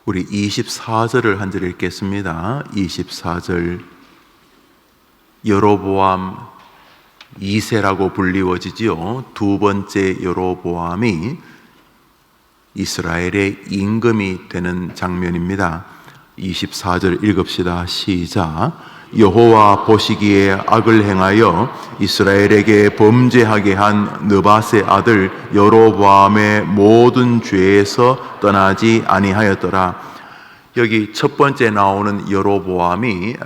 우리 24절을 한 절 읽겠습니다. 24절. 여로보암 2세라고 불리워지지요. 두 번째 여로보암이 이스라엘의 임금이 되는 장면입니다. 24절 읽읍시다. 시작. 여호와 보시기에 악을 행하여 이스라엘에게 범죄하게 한 느밧의 아들 여로보암의 모든 죄에서 떠나지 아니하였더라. 여기 첫 번째 나오는 여로보암이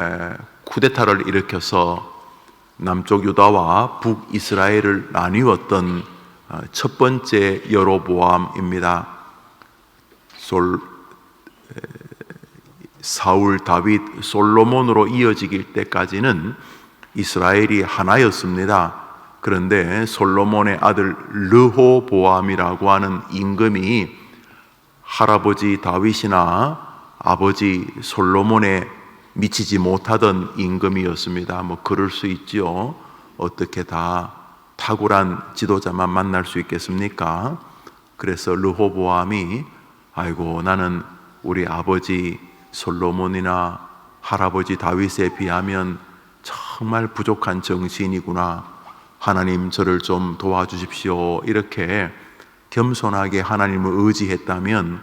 쿠데타를 일으켜서 남쪽 유다와 북이스라엘을 나뉘었던 첫 번째 여로보암입니다. 사울, 다윗, 솔로몬으로 이어지길 때까지는 이스라엘이 하나였습니다. 그런데 솔로몬의 아들 르호보암이라고 하는 임금이 할아버지 다윗이나 아버지 솔로몬에 미치지 못하던 임금이었습니다. 그럴 수 있죠. 어떻게 다 탁월한 지도자만 만날 수 있겠습니까? 그래서 르호보암이 아이고, 나는 우리 아버지 솔로몬이나 할아버지 다윗에 비하면 정말 부족한 정치인이구나. 하나님, 저를 좀 도와주십시오. 이렇게 겸손하게 하나님을 의지했다면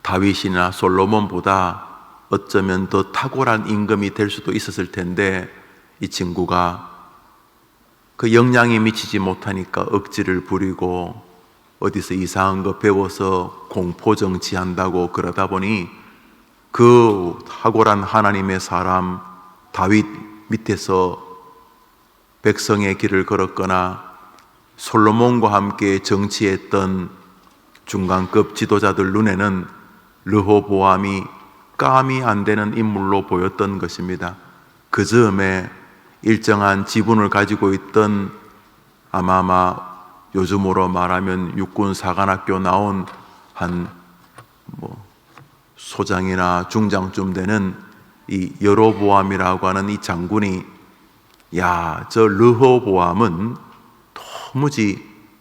다윗이나 솔로몬보다 어쩌면 더 탁월한 임금이 될 수도 있었을 텐데, 이 친구가 그 역량이 미치지 못하니까 억지를 부리고 어디서 이상한 거 배워서 공포정치한다고 그러다 보니 그 탁월한 하나님의 사람 다윗 밑에서 백성의 길을 걸었거나 솔로몬과 함께 정치했던 중간급 지도자들 눈에는 르호보암이 감이 안 되는 인물로 보였던 것입니다. 그 즈음에 일정한 지분을 가지고 있던 아마 요즘으로 말하면 육군사관학교 나온 한 소장이나 중장쯤 되는 이 여로보암이라고 하는 이 장군이, 야, 저 르호보암은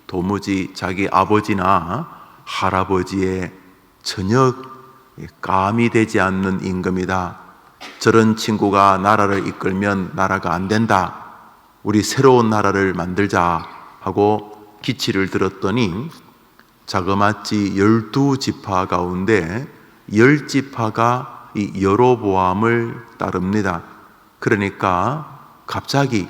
도무지 자기 아버지나 할아버지의 전혀 감이 되지 않는 임금이다. 저런 친구가 나라를 이끌면 나라가 안 된다. 우리 새로운 나라를 만들자 하고 기치를 들었더니 자그마치 12지파 가운데 10지파가 이 여로보암을 따릅니다. 그러니까 갑자기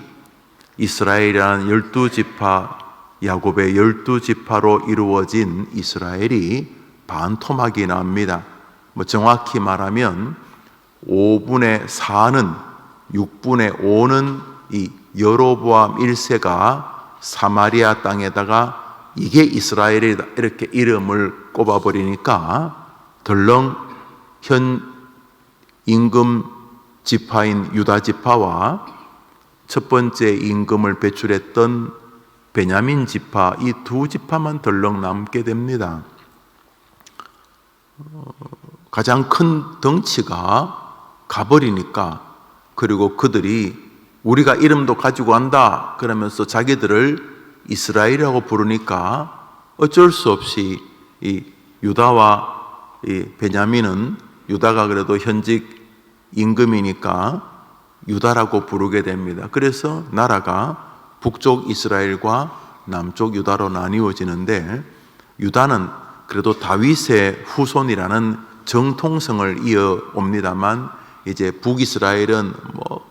이스라엘이라는 12지파, 야곱의 12지파로 이루어진 이스라엘이 반토막이 납니다. 정확히 말하면 5분의 4는 6분의 5는 이 여로보암 1세가 사마리아 땅에다가 이게 이스라엘이다 이렇게 이름을 꼽아버리니까 덜렁 현 임금 지파인 유다 지파와 첫 번째 임금을 배출했던 베냐민 지파, 이 두 지파만 덜렁 남게 됩니다. 가장 큰 덩치가 가버리니까, 그리고 그들이 우리가 이름도 가지고 간다 그러면서 자기들을 이스라엘이라고 부르니까 어쩔 수 없이 이 유다와 이 베냐민은, 유다가 그래도 현직 임금이니까 유다라고 부르게 됩니다. 그래서 나라가 북쪽 이스라엘과 남쪽 유다로 나뉘어지는데, 유다는 그래도 다윗의 후손이라는 정통성을 이어옵니다만, 이제 북이스라엘은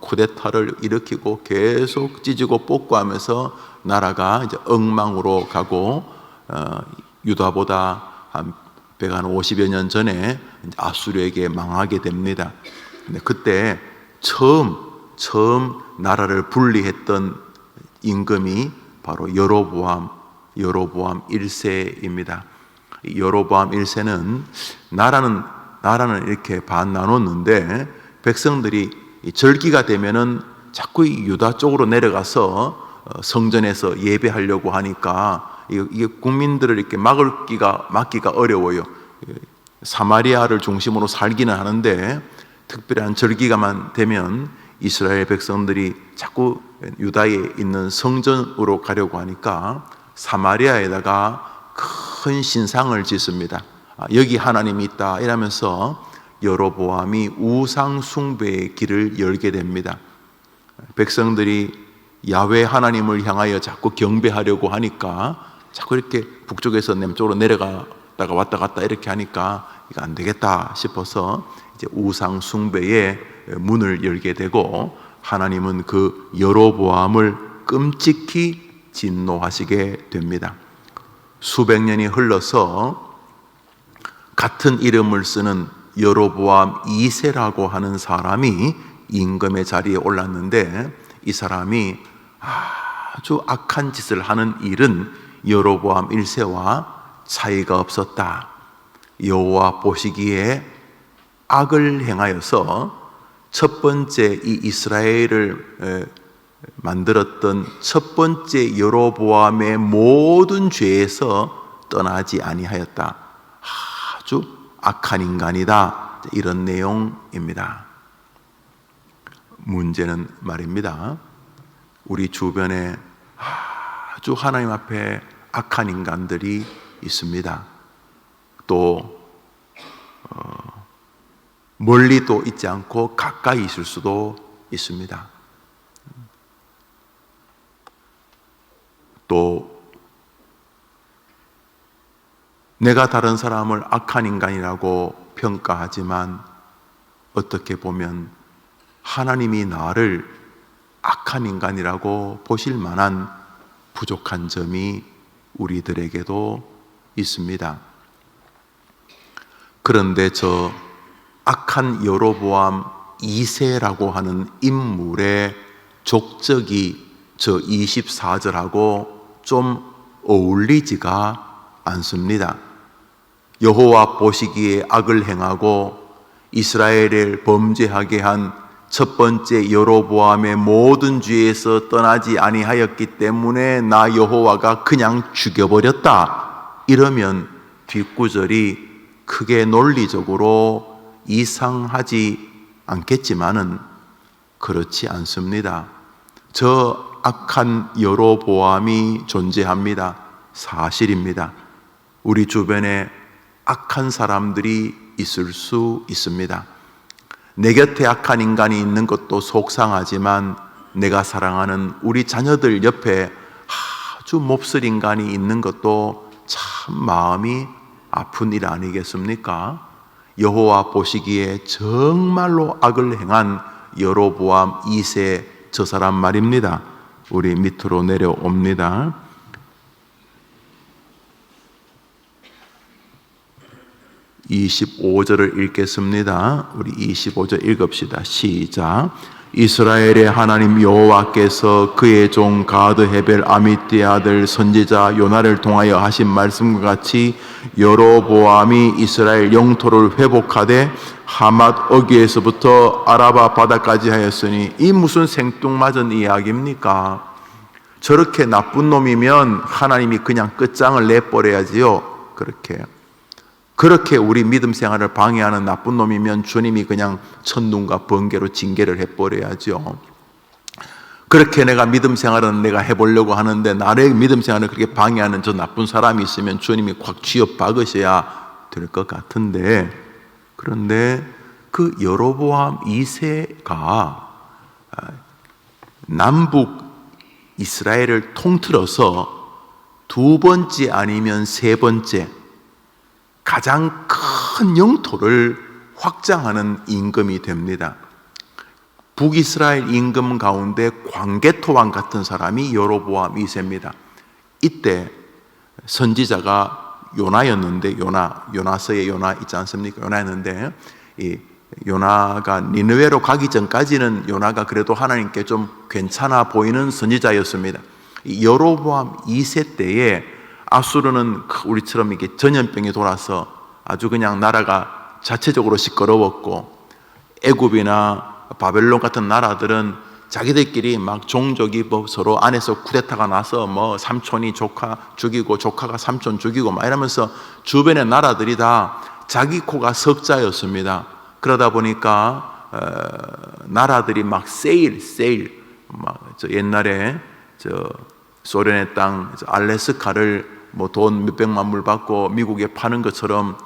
쿠데타를 일으키고 계속 찢고 뽑고 하면서 나라가 이제 엉망으로 가고, 유다보다 한 150여 년 전에 아수르에게 망하게 됩니다. 근데 그때 처음 나라를 분리했던 임금이 바로 여로보암 1세입니다. 여로보암 1세는 나라는 이렇게 반 나눴는데, 백성들이 절기가 되면은 자꾸 유다 쪽으로 내려가서 성전에서 예배하려고 하니까 이게 국민들을 이렇게 막기가 어려워요. 사마리아를 중심으로 살기는 하는데 특별한 절기가만 되면 이스라엘 백성들이 자꾸 유다에 있는 성전으로 가려고 하니까 사마리아에다가 큰 신상을 짓습니다. 여기 하나님이 있다 이러면서 여로보암이 우상 숭배의 길을 열게 됩니다. 백성들이 야훼 하나님을 향하여 자꾸 경배하려고 하니까 자꾸 이렇게 북쪽에서 남쪽으로 내려가다가 왔다 갔다 이렇게 하니까 이거 안 되겠다 싶어서 이제 우상 숭배의 문을 열게 되고, 하나님은 그 여로보암을 끔찍히 진노하시게 됩니다. 수백 년이 흘러서 같은 이름을 쓰는 여로보암 2세라고 하는 사람이 임금의 자리에 올랐는데, 이 사람이 아주 악한 짓을 하는 일은 여로보암 1세와 차이가 없었다. 여호와 보시기에 악을 행하여서 첫 번째 이 이스라엘을 만들었던 첫 번째 여로보암의 모든 죄에서 떠나지 아니하였다. 아주 악한 인간이다. 이런 내용입니다. 문제는 말입니다, 우리 주변에 아주 하나님 앞에 악한 인간들이 있습니다. 또 멀리도 있지 않고 가까이 있을 수도 있습니다. 또 내가 다른 사람을 악한 인간이라고 평가하지만 어떻게 보면 하나님이 나를 악한 인간이라고 보실 만한 부족한 점이 우리들에게도 있습니다. 그런데 저 악한 여로보암 2세라고 하는 인물의 족적이 저 24절하고 좀 어울리지가 않습니다. 여호와 보시기에 악을 행하고 이스라엘을 범죄하게 한 첫 번째 여로보암의 모든 죄에서 떠나지 아니하였기 때문에 나 여호와가 그냥 죽여버렸다, 이러면 뒷구절이 크게 논리적으로 이상하지 않겠지만은 그렇지 않습니다. 저 악한 여로보암이 존재합니다. 사실입니다. 우리 주변에 악한 사람들이 있을 수 있습니다. 내 곁에 악한 인간이 있는 것도 속상하지만 내가 사랑하는 우리 자녀들 옆에 아주 몹쓸 인간이 있는 것도 참 마음이 아픈 일 아니겠습니까? 여호와 보시기에 정말로 악을 행한 여로보암 2세 저 사람 말입니다. 우리 밑으로 내려옵니다. 25절을 읽겠습니다. 우리 25절 읽읍시다. 시작. 이스라엘의 하나님 여호와께서 그의 종 가드 헤벨 아미띠의 아들 선지자 요나를 통하여 하신 말씀과 같이 여로보암이 이스라엘 영토를 회복하되 하맛 어귀에서부터 아라바 바다까지 하였으니, 이 무슨 생뚱맞은 이야기입니까? 저렇게 나쁜 놈이면 하나님이 그냥 끝장을 내버려야지요. 그렇게 우리 믿음 생활을 방해하는 나쁜 놈이면 주님이 그냥 천둥과 번개로 징계를 해버려야죠. 그렇게 내가 믿음 생활은 내가 해보려고 하는데 나의 믿음 생활을 그렇게 방해하는 저 나쁜 사람이 있으면 주님이 콱 쥐어 박으셔야 될 것 같은데, 그런데 그 여로보암 2세가 남북 이스라엘을 통틀어서 두 번째 아니면 세 번째 가장 큰 영토를 확장하는 임금이 됩니다. 북이스라엘 임금 가운데 광개토왕 같은 사람이 여로보암 2세입니다. 이때 선지자가 요나였는데, 요나서의 요나 있지 않습니까? 요나였는데, 이 요나가 니느웨로 가기 전까지는 요나가 그래도 하나님께 좀 괜찮아 보이는 선지자였습니다. 이 여로보암 2세 때에 아수르는 우리처럼 이게 전염병이 돌아서 아주 그냥 나라가 자체적으로 시끄러웠고, 애굽이나 바벨론 같은 나라들은 자기들끼리 막 종족이 뭐 서로 안에서 쿠데타가 나서 뭐 삼촌이 조카 죽이고 조카가 삼촌 죽이고 막 이러면서 주변의 나라들이 다 자기 코가 석자였습니다. 그러다 보니까 나라들이 막 옛날에 소련의 땅 알래스카를 뭐 돈 몇백만 불 받고 미국에 파는 것처럼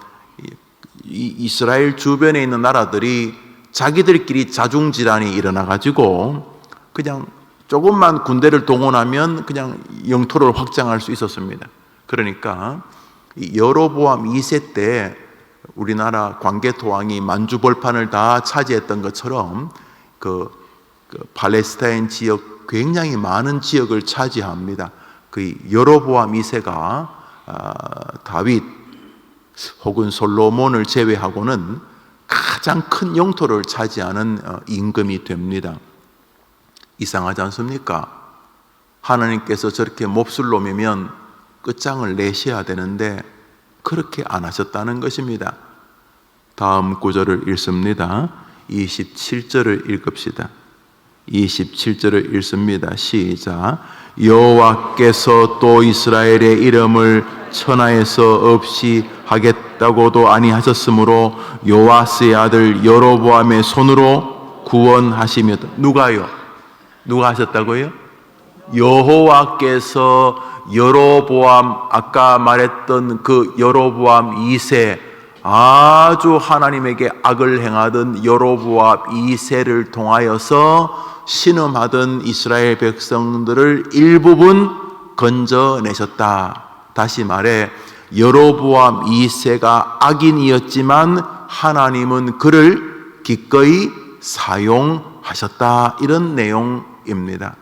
이스라엘 주변에 있는 나라들이 자기들끼리 자중질환이 일어나가지고 그냥 조금만 군대를 동원하면 그냥 영토를 확장할 수 있었습니다. 그러니까 여로보암 2세 때 우리나라 광개토왕이 만주벌판을 다 차지했던 것처럼 그 팔레스타인 지역 굉장히 많은 지역을 차지합니다. 그 여로보암 2세가 다윗 혹은 솔로몬을 제외하고는 가장 큰 영토를 차지하는 임금이 됩니다. 이상하지 않습니까? 하나님께서 저렇게 몹쓸 놈이면 끝장을 내셔야 되는데 그렇게 안 하셨다는 것입니다. 다음 구절을 읽습니다. 27절을 읽읍시다. 27절을 읽습니다. 시작. 여호와께서 또 이스라엘의 이름을 천하에서 없이 하겠다고도 아니하셨으므로 요아스의 아들 여로보암의 손으로 구원하시며. 누가요? 누가 하셨다고요? 여호와께서 여로보암, 아까 말했던 그 여로보암 2세, 아주 하나님에게 악을 행하던 여로보암 2세를 통하여서 신음하던 이스라엘 백성들을 일부분 건져내셨다. 다시 말해 여로보암 2세가 악인이었지만 하나님은 그를 기꺼이 사용하셨다. 이런 내용입니다.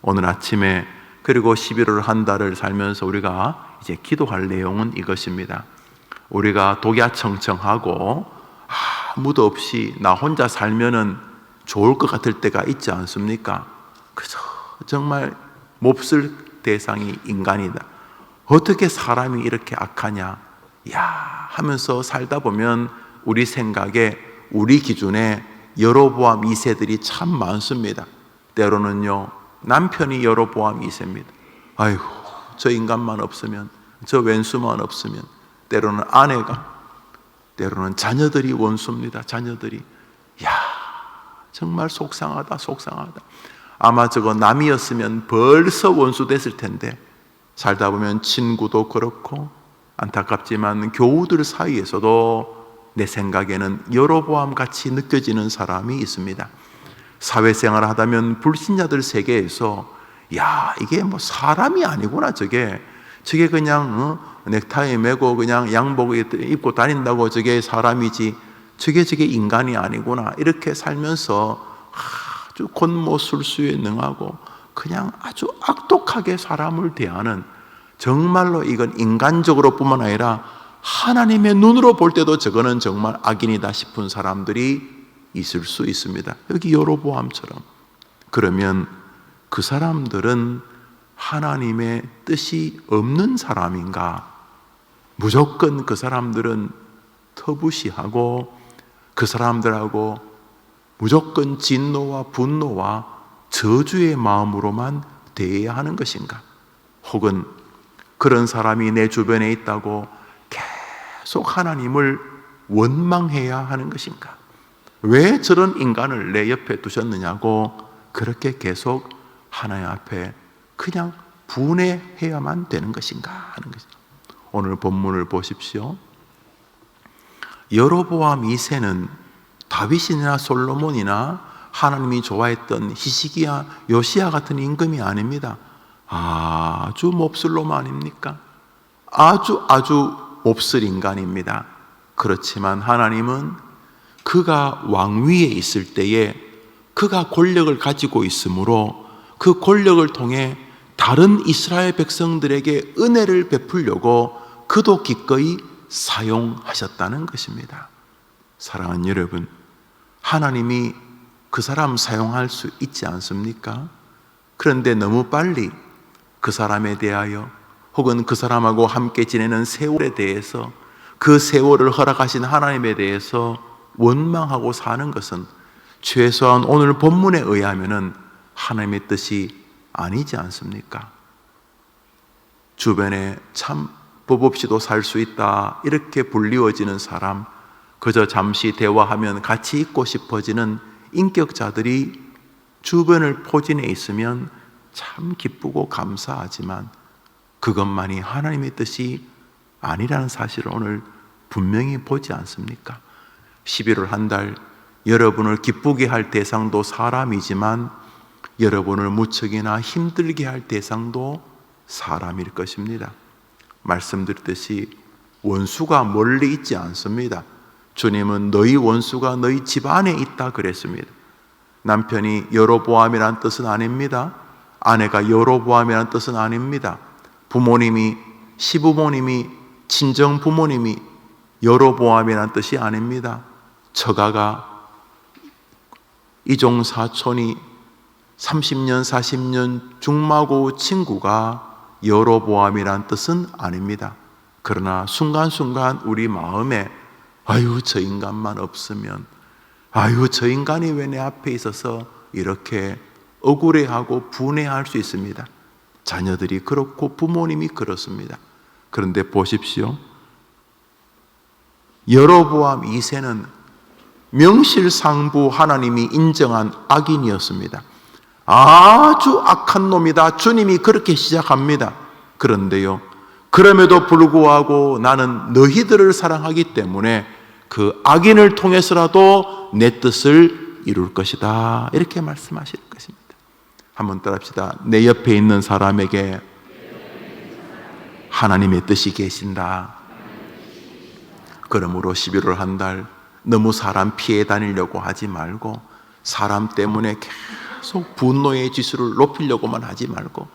오늘 아침에 그리고 11월 한 달을 살면서 우리가 이제 기도할 내용은 이것입니다. 우리가 독야청청하고 아무도 없이 나 혼자 살면은 좋을 것 같을 때가 있지 않습니까? 그저 정말 몹쓸 대상이 인간이다. 어떻게 사람이 이렇게 악하냐? 야 하면서 살다 보면 우리 생각에, 우리 기준에 여로보암 2세들이 참 많습니다. 때로는요, 남편이 여로보암 2세입니다. 아이고, 저 인간만 없으면, 저 왼수만 없으면. 때로는 아내가, 때로는 자녀들이 원수입니다. 자녀들이. 야, 정말 속상하다, 속상하다. 아마 저거 남이었으면 벌써 원수 됐을 텐데 살다 보면 친구도 그렇고 안타깝지만 교우들 사이에서도 내 생각에는 여로보암 같이 느껴지는 사람이 있습니다. 사회생활을 하다면 불신자들 세계에서 야, 이게 뭐 사람이 아니구나. 저게 그냥 넥타이 매고 그냥 양복 입고 다닌다고 저게 사람이지, 저게 인간이 아니구나. 이렇게 살면서 아주 곤모술수에 능하고 그냥 아주 악독하게 사람을 대하는, 정말로 이건 인간적으로 뿐만 아니라 하나님의 눈으로 볼 때도 저거는 정말 악인이다 싶은 사람들이 있을 수 있습니다. 여기 여로보암처럼. 그러면 그 사람들은 하나님의 뜻이 없는 사람인가? 무조건 그 사람들은 터부시하고 그 사람들하고 무조건 진노와 분노와 저주의 마음으로만 대해야 하는 것인가? 혹은 그런 사람이 내 주변에 있다고 계속 하나님을 원망해야 하는 것인가? 왜 저런 인간을 내 옆에 두셨느냐고 그렇게 계속 하나님 앞에 그냥 분해해야만 되는 것인가 하는 것입니다. 오늘 본문을 보십시오. 여로보암 2세는 다윗이나 솔로몬이나 하나님이 좋아했던 히스기야, 요시야 같은 임금이 아닙니다. 아주 몹쓸 놈 아닙니까? 아주 몹쓸 인간입니다. 그렇지만 하나님은 그가 왕위에 있을 때에 그가 권력을 가지고 있으므로 그 권력을 통해 다른 이스라엘 백성들에게 은혜를 베풀려고 그도 기꺼이 사용하셨다는 것입니다. 사랑하는 여러분, 하나님이 그 사람 사용할 수 있지 않습니까? 그런데 너무 빨리 그 사람에 대하여 혹은 그 사람하고 함께 지내는 세월에 대해서, 그 세월을 허락하신 하나님에 대해서 원망하고 사는 것은 최소한 오늘 본문에 의하면은 하나님의 뜻이 아니지 않습니까? 주변에 참 법 없이도 살 수 있다 이렇게 불리워지는 사람, 그저 잠시 대화하면 같이 있고 싶어지는 인격자들이 주변을 포진해 있으면 참 기쁘고 감사하지만 그것만이 하나님의 뜻이 아니라는 사실을 오늘 분명히 보지 않습니까? 11월 한 달 여러분을 기쁘게 할 대상도 사람이지만 여러분을 무척이나 힘들게 할 대상도 사람일 것입니다. 말씀드렸듯이 원수가 멀리 있지 않습니다. 주님은 너희 원수가 너희 집 안에 있다 그랬습니다. 남편이 여로보암이란 뜻은 아닙니다. 아내가 여로보암이란 뜻은 아닙니다. 부모님이, 시부모님이, 친정 부모님이 여로보암이란 뜻이 아닙니다. 처가가, 이종 사촌이 30년 40년 중마고 친구가 여로보암이란 뜻은 아닙니다. 그러나 순간순간 우리 마음에 아유 저 인간만 없으면, 아유 저 인간이 왜 내 앞에 있어서 이렇게 억울해하고 분해할 수 있습니다. 자녀들이 그렇고 부모님이 그렇습니다. 그런데 보십시오. 여로보암 2세는 명실상부 하나님이 인정한 악인이었습니다. 아주 악한 놈이다. 주님이 그렇게 시작합니다. 그런데요, 그럼에도 불구하고 나는 너희들을 사랑하기 때문에 그 악인을 통해서라도 내 뜻을 이룰 것이다. 이렇게 말씀하실 것입니다. 한번 따라합시다. 내 옆에 있는 사람에게 하나님의 뜻이 계신다. 그러므로 11월 한 달 너무 사람 피해 다니려고 하지 말고, 사람 때문에 계속 분노의 지수를 높이려고만 하지 말고,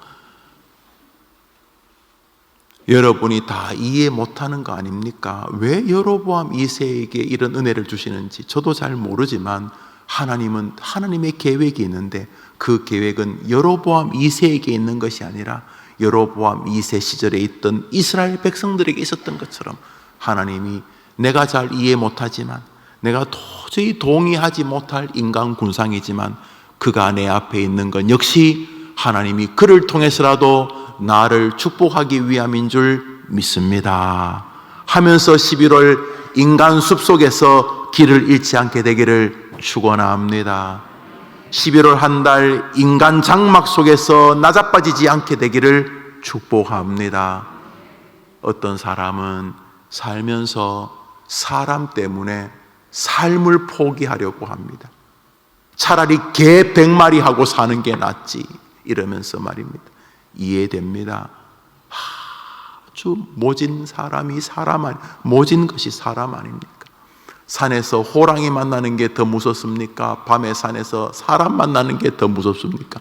여러분이 다 이해 못하는 거 아닙니까? 왜 여로보암 2세에게 이런 은혜를 주시는지 저도 잘 모르지만 하나님은 하나님의 계획이 있는데 그 계획은 여로보암 2세에게 있는 것이 아니라 여로보암 2세 시절에 있던 이스라엘 백성들에게 있었던 것처럼 하나님이 내가 잘 이해 못하지만, 내가 도저히 동의하지 못할 인간 군상이지만 그가 내 앞에 있는 건 역시 하나님이 그를 통해서라도 나를 축복하기 위함인 줄 믿습니다 하면서 11월 인간 숲속에서 길을 잃지 않게 되기를 축원합니다. 11월 한 달 인간 장막 속에서 나자빠지지 않게 되기를 축복합니다. 어떤 사람은 살면서 사람 때문에 삶을 포기하려고 합니다. 차라리 개 100마리 하고 사는 게 낫지 이러면서 말입니다. 이해됩니다. 아주 모진 사람이 모진 것이 사람 아닙니까? 산에서 호랑이 만나는 게 더 무섭습니까? 밤에 산에서 사람 만나는 게 더 무섭습니까?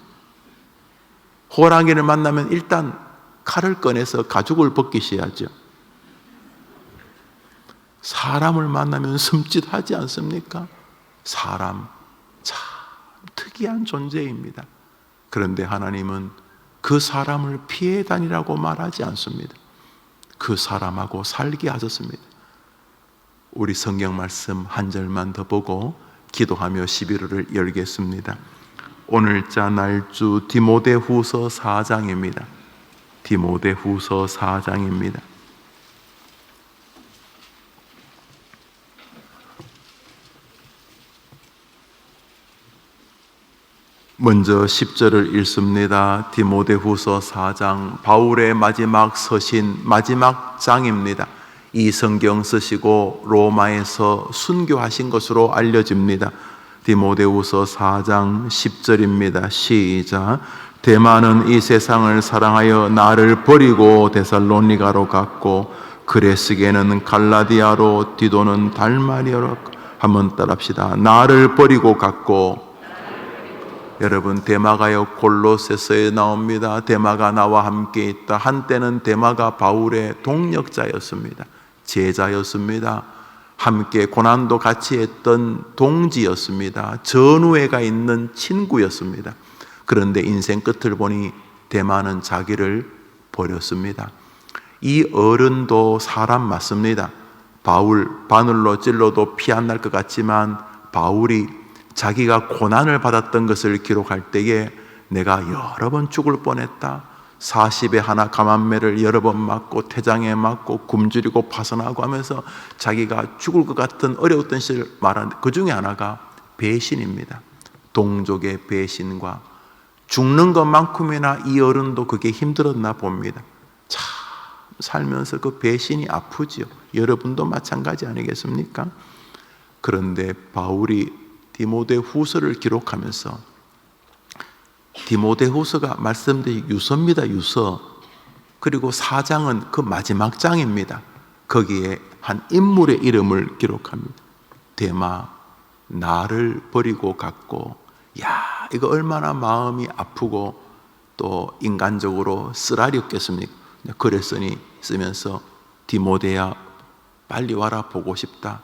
호랑이를 만나면 일단 칼을 꺼내서 가죽을 벗기셔야죠. 사람을 만나면 섬찟하지 않습니까? 사람 참 특이한 존재입니다. 그런데 하나님은 그 사람을 피해 다니라고 말하지 않습니다. 그 사람하고 살게 하셨습니다. 우리 성경 말씀 한 절만 더 보고 기도하며 11월을 열겠습니다. 오늘자 날주 디모데후서 4장입니다. 디모데후서 4장입니다. 먼저 10절을 읽습니다. 디모데후서 4장, 바울의 마지막 서신, 마지막 장입니다. 이 성경 쓰시고 로마에서 순교하신 것으로 알려집니다. 디모데후서 4장 10절입니다. 시작. 데마는 이 세상을 사랑하여 나를 버리고 데살로니가로 갔고, 그레스게는 갈라디아로, 디도는 달마리아로. 한번 따라합시다. 나를 버리고 갔고. 여러분, 데마가요 골로새서에 나옵니다. 데마가 나와 함께 있다. 한때는 데마가 바울의 동역자였습니다. 제자였습니다. 함께 고난도 같이 했던 동지였습니다. 전우회가 있는 친구였습니다. 그런데 인생 끝을 보니 데마는 자기를 버렸습니다. 이 어른도 사람 맞습니다. 바울 바늘로 찔러도 피 안 날 것 같지만 바울이 자기가 고난을 받았던 것을 기록할 때에 내가 여러 번 죽을 뻔했다. 40에 하나 감암매를 여러 번 맞고 태장에 맞고 굶주리고 파선하고 하면서 자기가 죽을 것 같은 어려웠던 시를 말하는데 그 중에 하나가 배신입니다. 동족의 배신과 죽는 것만큼이나 이 어른도 그게 힘들었나 봅니다. 참 살면서 그 배신이 아프지요. 여러분도 마찬가지 아니겠습니까? 그런데 바울이 디모데후서를 기록하면서, 디모데후서가 말씀드린 유서입니다. 유서. 그리고 4장은 그 마지막 장입니다. 거기에 한 인물의 이름을 기록합니다. 데마, 나를 버리고 갔고, 야, 이거 얼마나 마음이 아프고 또 인간적으로 쓰라렸겠습니까? 그랬으니 쓰면서 디모데야 빨리 와라, 보고 싶다.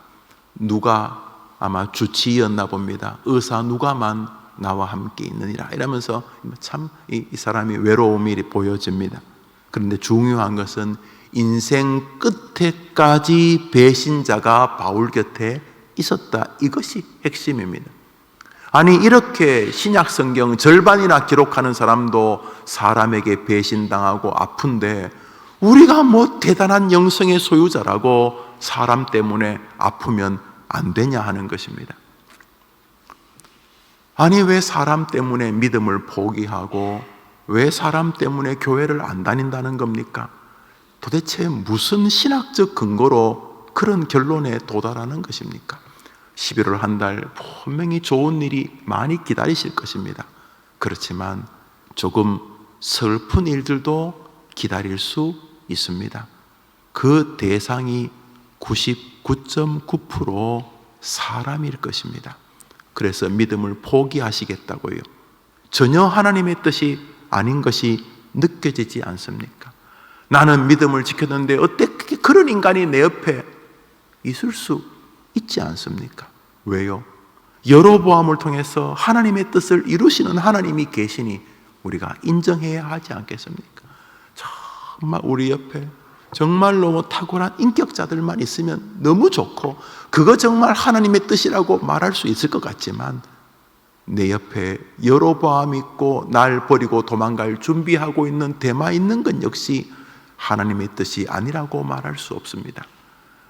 누가, 아마 주치의였나 봅니다. 의사 누가만 나와 함께 있느니라 이러면서 참 이 사람이 외로움이 보여집니다. 그런데 중요한 것은 인생 끝에까지 배신자가 바울 곁에 있었다. 이것이 핵심입니다. 아니, 이렇게 신약 성경 절반이나 기록하는 사람도 사람에게 배신당하고 아픈데, 우리가 뭐 대단한 영성의 소유자라고 사람 때문에 아프면 안 되냐 하는 것입니다. 아니, 왜 사람 때문에 믿음을 포기하고 왜 사람 때문에 교회를 안 다닌다는 겁니까? 도대체 무슨 신학적 근거로 그런 결론에 도달하는 것입니까? 11월 한 달 분명히 좋은 일이 많이 기다리실 것입니다. 그렇지만 조금 슬픈 일들도 기다릴 수 있습니다. 그 대상이 99.9% 사람일 것입니다. 그래서 믿음을 포기하시겠다고요. 전혀 하나님의 뜻이 아닌 것이 느껴지지 않습니까? 나는 믿음을 지켰는데 어떻게 그런 인간이 내 옆에 있을 수 있지 않습니까? 왜요? 여로보암을 통해서 하나님의 뜻을 이루시는 하나님이 계시니 우리가 인정해야 하지 않겠습니까? 정말 우리 옆에 정말로 뭐 탁월한 인격자들만 있으면 너무 좋고, 그거 정말 하나님의 뜻이라고 말할 수 있을 것 같지만, 내 옆에 여로보암 있고 날 버리고 도망갈 준비하고 있는 데마 있는 건 역시 하나님의 뜻이 아니라고 말할 수 없습니다.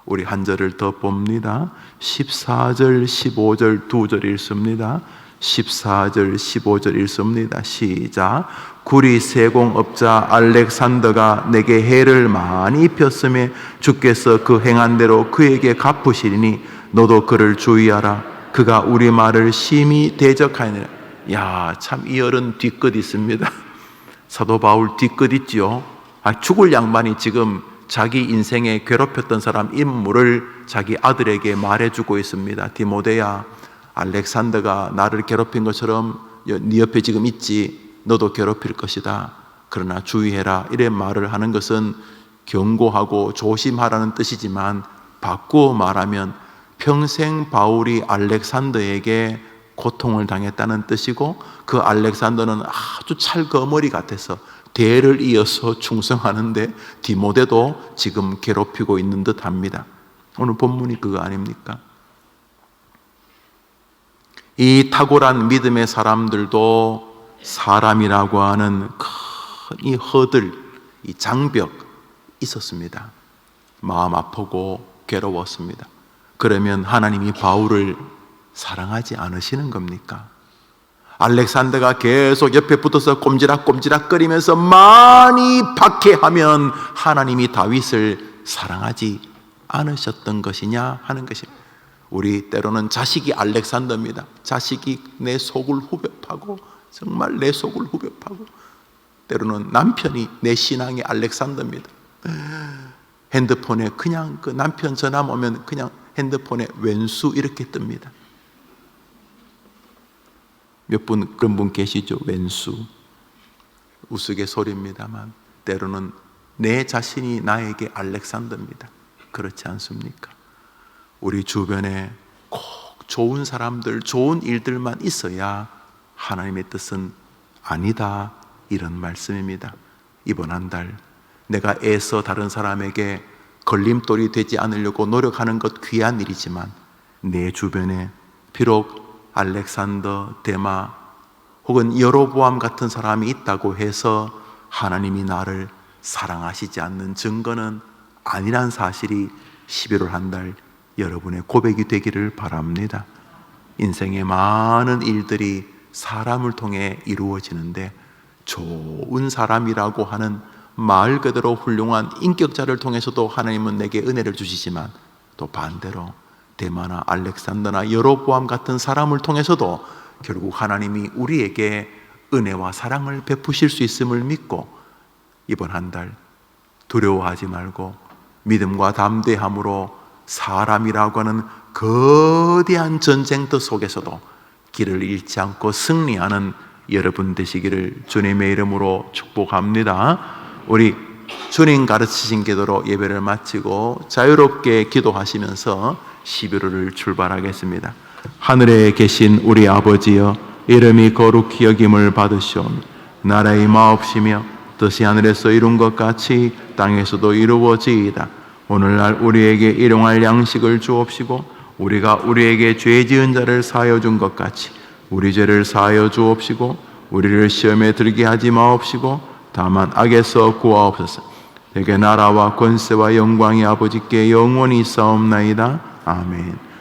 우리 한 절을 더 봅니다. 14절, 15절 두 절 읽습니다. 14절, 15절 읽습니다. 시작. 구리 세공업자 알렉산더가 내게 해를 많이 입혔음에 주께서 그 행한 대로 그에게 갚으시리니 너도 그를 주의하라. 그가 우리 말을 심히 대적하니라. 야, 참 이 어른 뒤끝 있습니다. 사도 바울 뒤끝 있지요. 죽을 양반이 지금 자기 인생에 괴롭혔던 사람 인물을 자기 아들에게 말해주고 있습니다. 디모데야, 알렉산더가 나를 괴롭힌 것처럼 네 옆에 지금 있지. 너도 괴롭힐 것이다. 그러나 주의해라. 이런 말을 하는 것은 경고하고 조심하라는 뜻이지만, 바꾸어 말하면 평생 바울이 알렉산더에게 고통을 당했다는 뜻이고, 그 알렉산더는 아주 찰거머리 같아서 대를 이어서 충성하는데 디모데도 지금 괴롭히고 있는 듯 합니다. 오늘 본문이 그거 아닙니까? 이 탁월한 믿음의 사람들도 사람이라고 하는 큰 이 허들, 이 장벽 있었습니다. 마음 아프고 괴로웠습니다. 그러면 하나님이 바울을 사랑하지 않으시는 겁니까? 알렉산더가 계속 옆에 붙어서 꼼지락꼼지락 거리면서 많이 박해하면 하나님이 다윗을 사랑하지 않으셨던 것이냐 하는 것입니다. 우리 때로는 자식이 알렉산더입니다. 자식이 내 속을 후벼 파고, 정말 내 속을 후벼 파고, 때로는 남편이 내 신앙의 알렉산더입니다. 핸드폰에 그냥 그 남편 전화 오면 그냥 핸드폰에 왼수 이렇게 뜹니다. 몇 분 그런 분 계시죠? 왼수. 우스갯소리입니다만 때로는 내 자신이 나에게 알렉산더입니다. 그렇지 않습니까? 우리 주변에 꼭 좋은 사람들, 좋은 일들만 있어야 하나님의 뜻은 아니다, 이런 말씀입니다. 이번 한 달 내가 애써 다른 사람에게 걸림돌이 되지 않으려고 노력하는 것 귀한 일이지만, 내 주변에 비록 알렉산더, 데마 혹은 여로보암 같은 사람이 있다고 해서 하나님이 나를 사랑하시지 않는 증거는 아니란 사실이 11월 한 달 여러분의 고백이 되기를 바랍니다. 인생의 많은 일들이 사람을 통해 이루어지는데, 좋은 사람이라고 하는 말 그대로 훌륭한 인격자를 통해서도 하나님은 내게 은혜를 주시지만, 또 반대로 데마나 알렉산더나 여로보암 같은 사람을 통해서도 결국 하나님이 우리에게 은혜와 사랑을 베푸실 수 있음을 믿고, 이번 한 달 두려워하지 말고 믿음과 담대함으로 사람이라고 하는 거대한 전쟁터 속에서도 길을 잃지 않고 승리하는 여러분 되시기를 주님의 이름으로 축복합니다. 우리 주님 가르치신 기도로 예배를 마치고 자유롭게 기도하시면서 11월을 출발하겠습니다. 하늘에 계신 우리 아버지여, 이름이 거룩히 여김을 받으시오며 나라의 마옵시며 뜻이 하늘에서 이룬 것 같이 땅에서도 이루어지이다. 오늘날 우리에게 일용할 양식을 주옵시고 우리가 우리에게 죄 지은 자를 사하여 준 것 같이 우리 죄를 사하여 주옵시고 우리를 시험에 들게 하지 마옵시고 다만 악에서 구하옵소서. 내게 나라와 권세와 영광이 아버지께 영원히 있사옵나이다. 아멘.